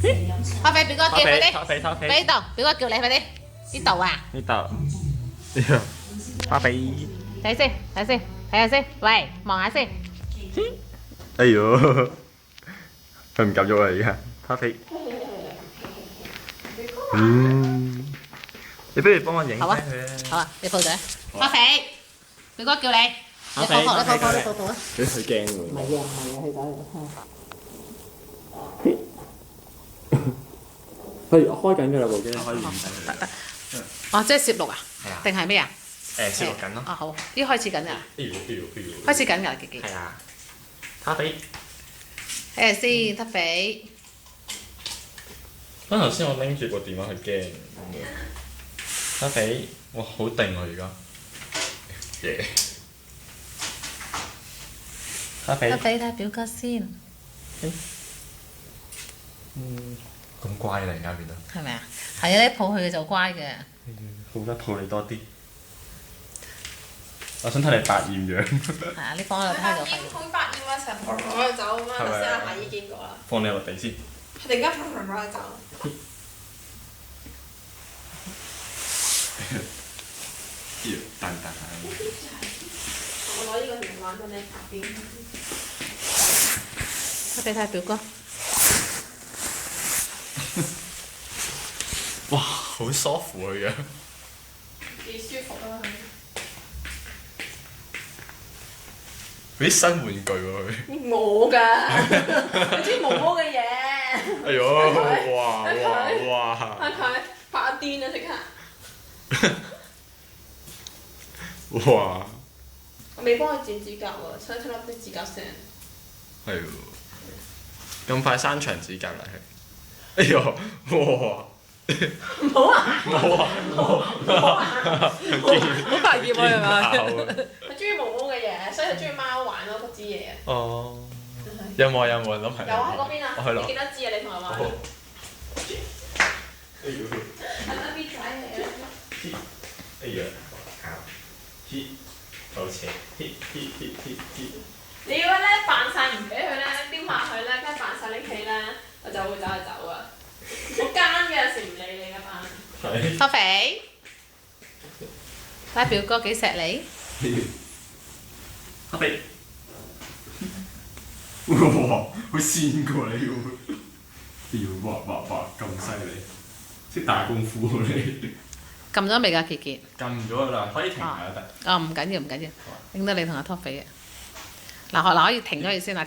拖肥表哥叫快啲，拖肥，俾呢度，表哥叫你快啲，呢度啊，呢度，拖肥，睇先，睇先，睇下先，喂，望下先，哎呦，佢唔敢喐啦而家，拖肥，你不如幫我影好啊佢啊，好啊，你抱住啊，拖肥，表哥叫你，你抱抱，你抱抱，你抱抱啊，佢驚喎。唔係啊，佢講嚟。佢開緊㗎啦部機，可以唔使佢。哦，即係攝錄啊？係啊。定係咩啊？攝錄緊咯。啊好，呢開始緊㗎，開開始緊㗎，傑傑。係啊。咖啡。睇下先，得肥。啱頭先我拎住部電話，佢驚。咖啡，哇好定喎而家。耶。咖啡。得肥睇下表哥先，咁乖突然間變得。係咪啊？係啊，你抱佢就乖嘅。好得抱你多啲。我想睇你百厭樣。係啊，你放喺度睇下就百厭好百厭啊！成日跑跑走咁樣，頭先阿夏姨見過啦。放你落地先。突然間跑跑走。蛋蛋。我攞呢個電話俾你拍邊。得肥睇下表哥。哇，好舒服佢樣。幾舒服啊佢。嗰啲新玩具喎佢。我㗎，你中意毛毛嘅嘢。哎呦，哇！睇佢拍癲啊！即刻。哇！我未幫佢剪指甲喎，所以聽到啲指甲聲。係喎，咁快生長指甲啦佢。哎呦，哇！唔好啊！冇啊！好百厭啊係咪？佢中意毛毛嘅嘢，所以佢中意貓玩咯，嗰支嘢啊。哦。有冇人攞朋友？有啊喺嗰邊啊！我去攞。你幾多支啊？你同我玩。哎呦！係咪 B 仔嚟嘅？哎呀！好邪！你要咧扮晒唔俾佢咧，丟下佢咧，跟住扮晒拎起咧，我就會走就走啊！好奸嘅，有時唔理你噶嘛。係。得肥。睇下表哥幾錫你。阿肥。哇！好跣過你喎！哇咁犀利，識打功夫喎你。撳咗未㗎，傑傑？撳咗啦，可以停下得。哦，唔緊要，唔緊要，應得你同阿拖肥嘅。嗱，可以停咗佢先啦。